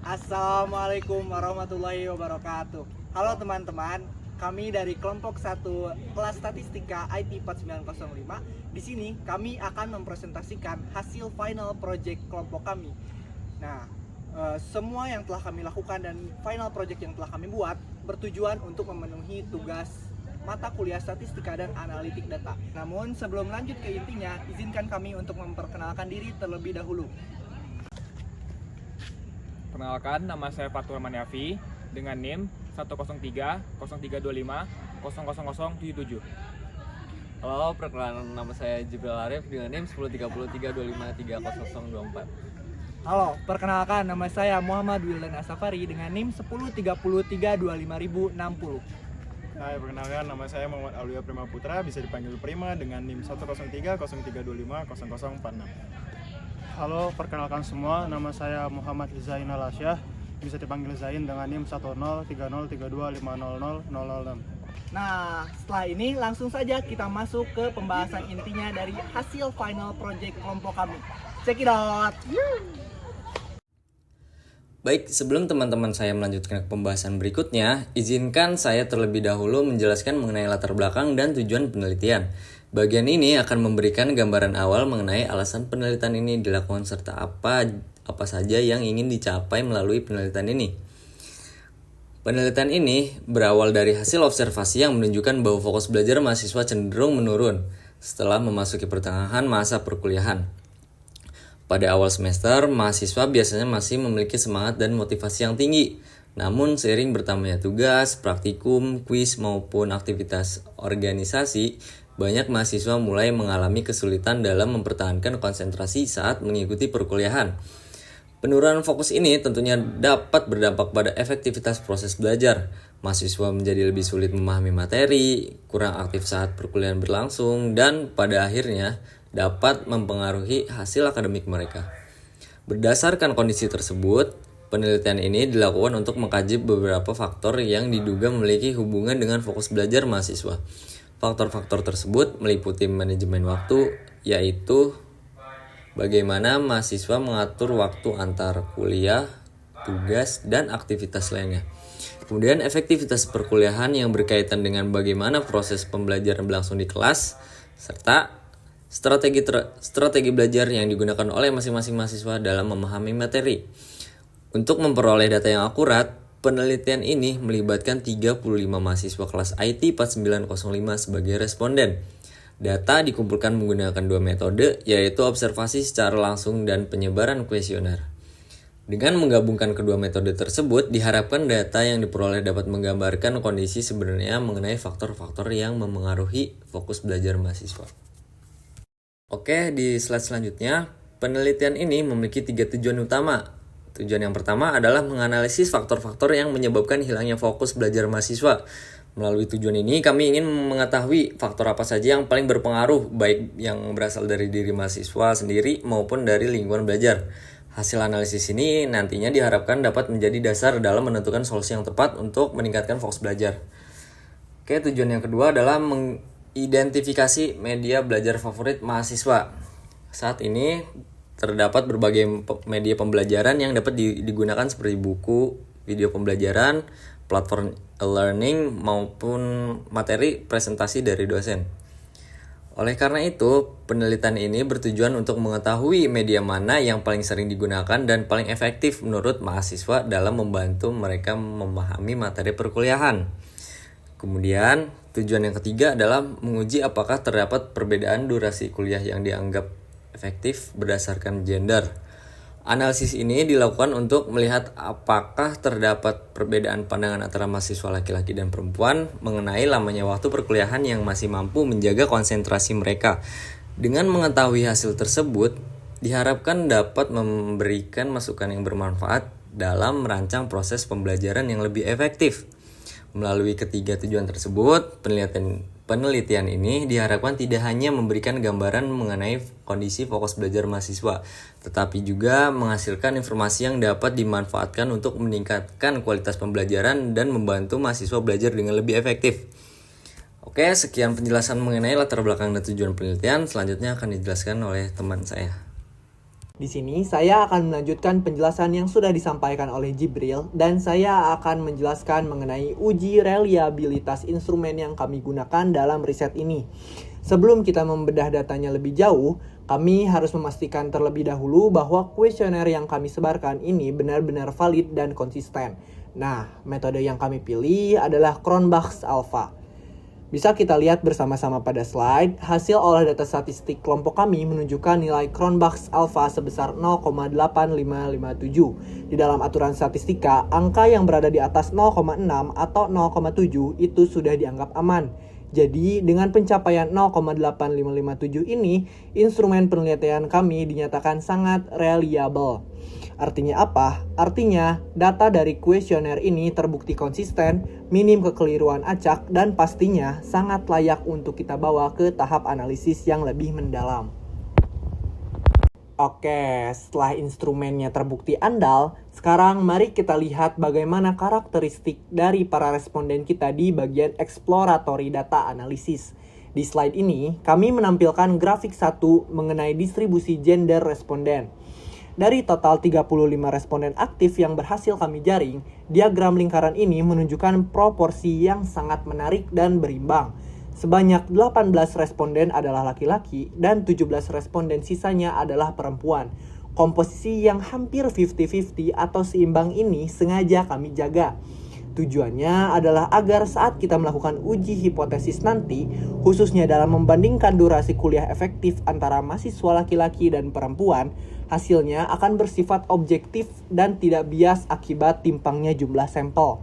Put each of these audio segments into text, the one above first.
Assalamualaikum warahmatullahi wabarakatuh. Halo teman-teman, kami dari kelompok 1 kelas statistika IT 4905. Di sini kami akan mempresentasikan hasil final project kelompok kami. Nah, semua yang telah kami lakukan dan final project yang telah kami buat bertujuan untuk memenuhi tugas mata kuliah statistika dan analitik data. Namun sebelum lanjut ke intinya, izinkan kami untuk memperkenalkan diri terlebih dahulu. Perkenalkan, nama saya Fatur Maniafi dengan NIM 103 0325 00077. Halo, perkenalkan nama saya Jibril Arif dengan NIM 1033253024. Halo, perkenalkan nama saya Muhammad Wildan Asafari dengan NIM 1033255060. Hai, perkenalkan nama saya Muhammad Alwiya Prima Putra, bisa dipanggil Prima dengan NIM 103 0325 0046. Halo, perkenalkan semua, nama saya Muhammad Zainal Asyah, bisa dipanggil Zain dengan NIM 103032500006. Nah, setelah ini langsung saja kita masuk ke pembahasan intinya dari hasil final project kelompok kami. Check it out! Baik, sebelum teman-teman saya melanjutkan ke pembahasan berikutnya, izinkan saya terlebih dahulu menjelaskan mengenai latar belakang dan tujuan penelitian. Bagian ini akan memberikan gambaran awal mengenai alasan penelitian ini dilakukan serta apa saja yang ingin dicapai melalui penelitian ini. Penelitian ini berawal dari hasil observasi yang menunjukkan bahwa fokus belajar mahasiswa cenderung menurun setelah memasuki pertengahan masa perkuliahan. Pada awal semester, mahasiswa biasanya masih memiliki semangat dan motivasi yang tinggi. Namun seiring bertambahnya tugas, praktikum, kuis maupun aktivitas organisasi, banyak mahasiswa mulai mengalami kesulitan dalam mempertahankan konsentrasi saat mengikuti perkuliahan. Penurunan fokus ini tentunya dapat berdampak pada efektivitas proses belajar. Mahasiswa menjadi lebih sulit memahami materi, kurang aktif saat perkuliahan berlangsung, dan pada akhirnya dapat mempengaruhi hasil akademik mereka. Berdasarkan kondisi tersebut, penelitian ini dilakukan untuk mengkaji beberapa faktor yang diduga memiliki hubungan dengan fokus belajar mahasiswa. Faktor-faktor tersebut meliputi manajemen waktu, yaitu bagaimana mahasiswa mengatur waktu antar kuliah, tugas, dan aktivitas lainnya. Kemudian efektivitas perkuliahan yang berkaitan dengan bagaimana proses pembelajaran berlangsung di kelas, serta strategi belajar yang digunakan oleh masing-masing mahasiswa dalam memahami materi. Untuk memperoleh data yang akurat, penelitian ini melibatkan 35 mahasiswa kelas IT 4905 sebagai responden. Data dikumpulkan menggunakan dua metode, yaitu observasi secara langsung dan penyebaran kuesioner. Dengan menggabungkan kedua metode tersebut, diharapkan data yang diperoleh dapat menggambarkan kondisi sebenarnya mengenai faktor-faktor yang memengaruhi fokus belajar mahasiswa. Oke, di slide selanjutnya, penelitian ini memiliki 3 tujuan utama. Tujuan yang pertama adalah menganalisis faktor-faktor yang menyebabkan hilangnya fokus belajar mahasiswa. Melalui tujuan ini, kami ingin mengetahui faktor apa saja yang paling berpengaruh, baik yang berasal dari diri mahasiswa sendiri maupun dari lingkungan belajar. Hasil analisis ini nantinya diharapkan dapat menjadi dasar dalam menentukan solusi yang tepat untuk meningkatkan fokus belajar. Oke, tujuan yang kedua adalah mengidentifikasi media belajar favorit mahasiswa. Saat ini terdapat berbagai media pembelajaran yang dapat digunakan seperti buku, video pembelajaran, platform e-learning, maupun materi presentasi dari dosen. Oleh karena itu, penelitian ini bertujuan untuk mengetahui media mana yang paling sering digunakan dan paling efektif menurut mahasiswa dalam membantu mereka memahami materi perkuliahan. Kemudian, tujuan yang ketiga adalah menguji apakah terdapat perbedaan durasi kuliah yang dianggap efektif berdasarkan gender. Analisis ini dilakukan untuk melihat apakah terdapat perbedaan pandangan antara mahasiswa laki-laki dan perempuan mengenai lamanya waktu perkuliahan yang masih mampu menjaga konsentrasi mereka. Dengan mengetahui hasil tersebut, diharapkan dapat memberikan masukan yang bermanfaat dalam merancang proses pembelajaran yang lebih efektif. Melalui ketiga tujuan tersebut, penelitian ini diharapkan tidak hanya memberikan gambaran mengenai kondisi fokus belajar mahasiswa, tetapi juga menghasilkan informasi yang dapat dimanfaatkan untuk meningkatkan kualitas pembelajaran dan membantu mahasiswa belajar dengan lebih efektif. Oke, sekian penjelasan mengenai latar belakang dan tujuan penelitian. Selanjutnya akan dijelaskan oleh teman saya. Di sini saya akan melanjutkan penjelasan yang sudah disampaikan oleh Jibril dan saya akan menjelaskan mengenai uji reliabilitas instrumen yang kami gunakan dalam riset ini. Sebelum kita membedah datanya lebih jauh, kami harus memastikan terlebih dahulu bahwa kuesioner yang kami sebarkan ini benar-benar valid dan konsisten. Nah, metode yang kami pilih adalah Cronbach's Alpha. Bisa kita lihat bersama-sama pada slide, hasil olah data statistik kelompok kami menunjukkan nilai Cronbach's Alpha sebesar 0,8557. Di dalam aturan statistika, angka yang berada di atas 0,6 atau 0,7 itu sudah dianggap aman. Jadi, dengan pencapaian 0,8557 ini, instrumen penelitian kami dinyatakan sangat reliable. Artinya apa? Artinya, data dari kuesioner ini terbukti konsisten, minim kekeliruan acak, dan pastinya sangat layak untuk kita bawa ke tahap analisis yang lebih mendalam. Oke, setelah instrumennya terbukti andal, sekarang mari kita lihat bagaimana karakteristik dari para responden kita di bagian exploratory data analisis. Di slide ini, kami menampilkan grafik 1 mengenai distribusi gender responden. Dari total 35 responden aktif yang berhasil kami jaring, diagram lingkaran ini menunjukkan proporsi yang sangat menarik dan berimbang. Sebanyak 18 responden adalah laki-laki dan 17 responden sisanya adalah perempuan. Komposisi yang hampir 50-50 atau seimbang ini sengaja kami jaga. Tujuannya adalah agar saat kita melakukan uji hipotesis nanti, khususnya dalam membandingkan durasi kuliah efektif antara mahasiswa laki-laki dan perempuan, hasilnya akan bersifat objektif dan tidak bias akibat timpangnya jumlah sampel.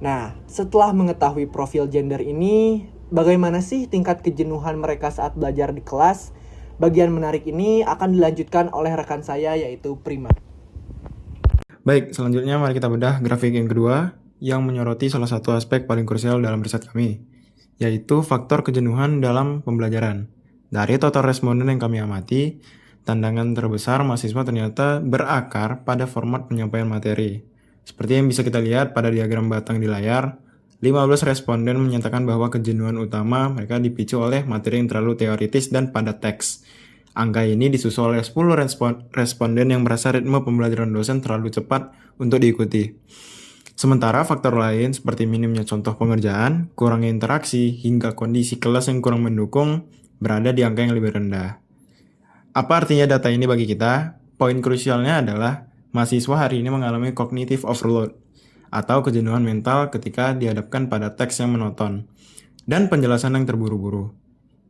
Nah, setelah mengetahui profil gender ini, bagaimana sih tingkat kejenuhan mereka saat belajar di kelas? Bagian menarik ini akan dilanjutkan oleh rekan saya yaitu Prima. Baik, selanjutnya mari kita bedah grafik yang kedua yang menyoroti salah satu aspek paling krusial dalam riset kami, yaitu faktor kejenuhan dalam pembelajaran. Dari total responden yang kami amati, tantangan terbesar mahasiswa ternyata berakar pada format penyampaian materi. Seperti yang bisa kita lihat pada diagram batang di layar, 15 responden menyatakan bahwa kejenuhan utama mereka dipicu oleh materi yang terlalu teoritis dan padat teks. Angka ini disusul oleh 10 responden yang merasa ritme pembelajaran dosen terlalu cepat untuk diikuti. Sementara faktor lain seperti minimnya contoh pengerjaan, kurangnya interaksi, hingga kondisi kelas yang kurang mendukung berada di angka yang lebih rendah. Apa artinya data ini bagi kita? Poin krusialnya adalah mahasiswa hari ini mengalami cognitive overload atau kejenuhan mental ketika dihadapkan pada teks yang monoton dan penjelasan yang terburu-buru.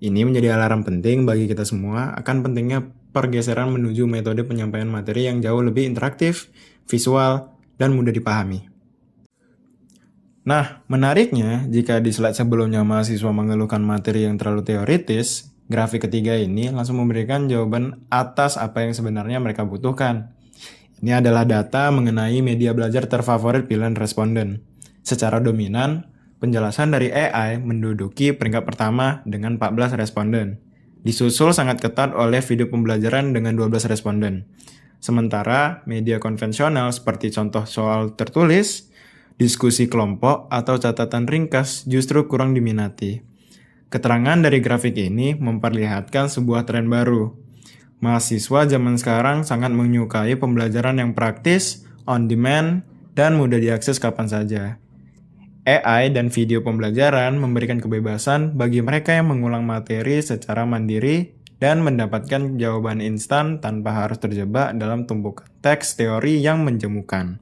Ini menjadi alarm penting bagi kita semua akan pentingnya pergeseran menuju metode penyampaian materi yang jauh lebih interaktif, visual, dan mudah dipahami. Nah, menariknya, jika di slide sebelumnya mahasiswa mengeluhkan materi yang terlalu teoritis, grafik ketiga ini langsung memberikan jawaban atas apa yang sebenarnya mereka butuhkan. Ini adalah data mengenai media belajar terfavorit pilihan responden. Secara dominan, penjelasan dari AI menduduki peringkat pertama dengan 14 responden. Disusul sangat ketat oleh video pembelajaran dengan 12 responden. Sementara media konvensional seperti contoh soal tertulis, diskusi kelompok, atau catatan ringkas justru kurang diminati. Keterangan dari grafik ini memperlihatkan sebuah tren baru. Mahasiswa zaman sekarang sangat menyukai pembelajaran yang praktis, on demand, dan mudah diakses kapan saja. AI dan video pembelajaran memberikan kebebasan bagi mereka yang mengulang materi secara mandiri dan mendapatkan jawaban instan tanpa harus terjebak dalam tumpukan teks teori yang menjemukan.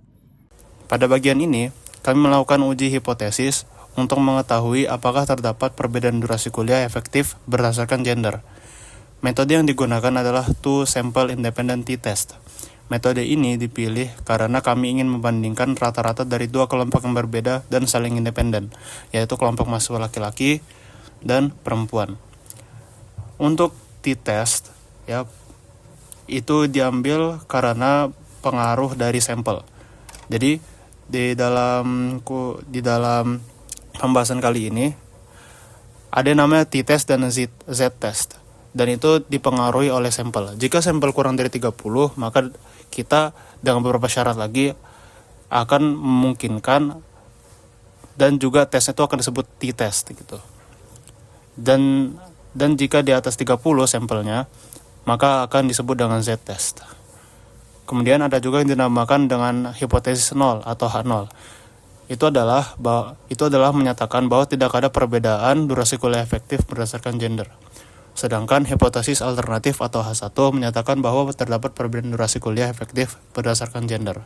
Pada bagian ini, kami melakukan uji hipotesis untuk mengetahui apakah terdapat perbedaan durasi kuliah efektif berdasarkan gender. Metode yang digunakan adalah two sample independent t-test. Metode ini dipilih karena kami ingin membandingkan rata-rata dari dua kelompok yang berbeda dan saling independen, yaitu kelompok mahasiswa laki-laki dan perempuan. Untuk t-test, ya, itu diambil karena pengaruh dari sampel. Jadi di dalam pembahasan kali ini ada yang namanya t-test dan z-test. Dan itu dipengaruhi oleh sampel. Jika sampel kurang dari 30, maka kita dengan beberapa syarat lagi akan memungkinkan dan juga tesnya itu akan disebut t-test gitu. Dan jika di atas 30 sampelnya, maka akan disebut dengan z-test. Kemudian ada juga yang dinamakan dengan hipotesis nol atau H0. Itu adalah menyatakan bahwa tidak ada perbedaan durasi kuliah efektif berdasarkan gender. Sedangkan hipotesis alternatif atau H1 menyatakan bahwa terdapat perbedaan durasi kuliah efektif berdasarkan gender.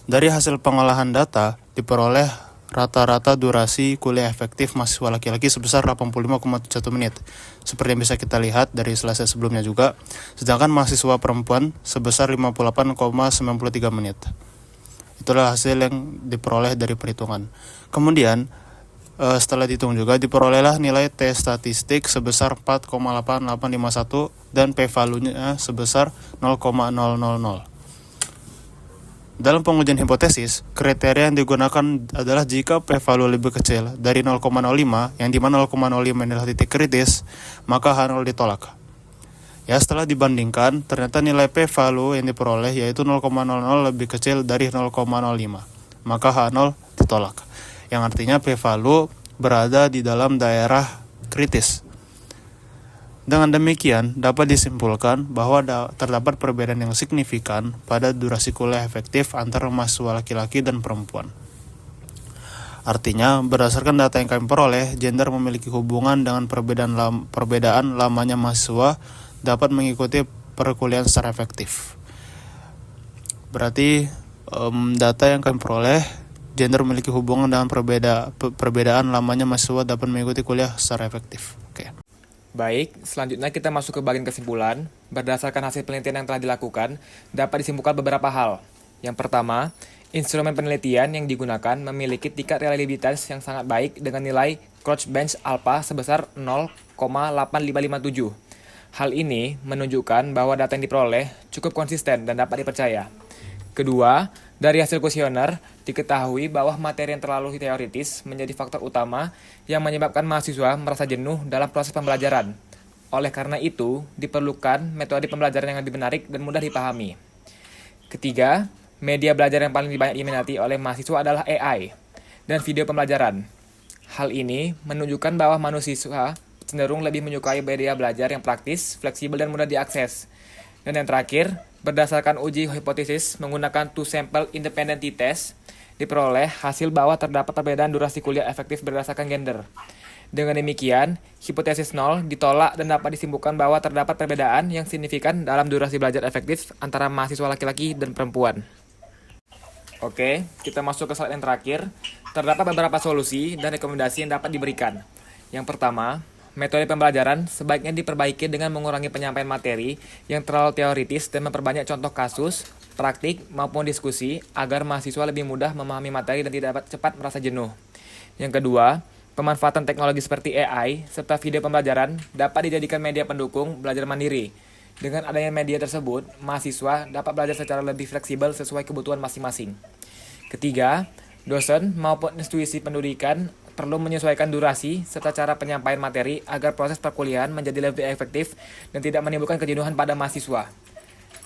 Dari hasil pengolahan data diperoleh rata-rata durasi kuliah efektif mahasiswa laki-laki sebesar 85,1 menit. Seperti yang bisa kita lihat dari slide sebelumnya juga. Sedangkan mahasiswa perempuan sebesar 58,93 menit. Itulah hasil yang diperoleh dari perhitungan. Kemudian setelah dihitung juga diperolehlah nilai T statistik sebesar 4,8851 dan p-value-nya sebesar 0,000. Dalam pengujian hipotesis, kriteria yang digunakan adalah jika p-value lebih kecil dari 0,05, yang dimana 0,05 adalah titik kritis, maka H0 ditolak. Ya, setelah dibandingkan, ternyata nilai p-value yang diperoleh yaitu 0,00 lebih kecil dari 0,05, maka H0 ditolak. Yang artinya p-value berada di dalam daerah kritis. Dengan demikian, dapat disimpulkan bahwa terdapat perbedaan yang signifikan pada durasi kuliah efektif antara mahasiswa laki-laki dan perempuan. Artinya, berdasarkan data yang kami peroleh, gender memiliki hubungan dengan perbedaan lamanya mahasiswa dapat mengikuti perkuliahan secara efektif. Berarti, data yang kami peroleh, gender memiliki hubungan dengan perbedaan lamanya mahasiswa dapat mengikuti kuliah secara efektif. Oke. Baik, selanjutnya kita masuk ke bagian kesimpulan. Berdasarkan hasil penelitian yang telah dilakukan, dapat disimpulkan beberapa hal. Yang pertama, instrumen penelitian yang digunakan memiliki tingkat reliabilitas yang sangat baik dengan nilai Crouch-Bench alpha sebesar 0,8557. Hal ini menunjukkan bahwa data yang diperoleh cukup konsisten dan dapat dipercaya. Kedua, dari hasil kuesioner, diketahui bahwa materi yang terlalu teoritis menjadi faktor utama yang menyebabkan mahasiswa merasa jenuh dalam proses pembelajaran. Oleh karena itu, diperlukan metode pembelajaran yang lebih menarik dan mudah dipahami. Ketiga, media belajar yang paling banyak diminati oleh mahasiswa adalah AI dan video pembelajaran. Hal ini menunjukkan bahwa mahasiswa cenderung lebih menyukai media belajar yang praktis, fleksibel, dan mudah diakses. Dan yang terakhir, berdasarkan uji hipotesis menggunakan two sample independent t-test, diperoleh hasil bahwa terdapat perbedaan durasi kuliah efektif berdasarkan gender. Dengan demikian, hipotesis 0 ditolak dan dapat disimpulkan bahwa terdapat perbedaan yang signifikan dalam durasi belajar efektif antara mahasiswa laki-laki dan perempuan. Oke, kita masuk ke slide yang terakhir. Terdapat beberapa solusi dan rekomendasi yang dapat diberikan. Yang pertama, metode pembelajaran sebaiknya diperbaiki dengan mengurangi penyampaian materi yang terlalu teoritis dan memperbanyak contoh kasus, praktik, maupun diskusi agar mahasiswa lebih mudah memahami materi dan tidak dapat cepat merasa jenuh. Yang kedua, pemanfaatan teknologi seperti AI serta video pembelajaran dapat dijadikan media pendukung belajar mandiri. Dengan adanya media tersebut, mahasiswa dapat belajar secara lebih fleksibel sesuai kebutuhan masing-masing. Ketiga, dosen maupun institusi pendidikan perlu menyesuaikan durasi serta cara penyampaian materi agar proses perkuliahan menjadi lebih efektif dan tidak menimbulkan kejenuhan pada mahasiswa.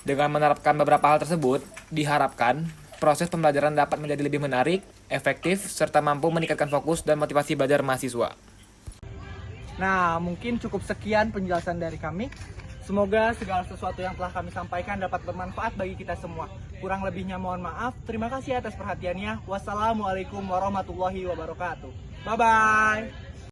Dengan menerapkan beberapa hal tersebut, diharapkan proses pembelajaran dapat menjadi lebih menarik, efektif, serta mampu meningkatkan fokus dan motivasi belajar mahasiswa. Nah, mungkin cukup sekian penjelasan dari kami. Semoga segala sesuatu yang telah kami sampaikan dapat bermanfaat bagi kita semua. Kurang lebihnya mohon maaf. Terima kasih atas perhatiannya. Wassalamualaikum warahmatullahi wabarakatuh. Bye-bye.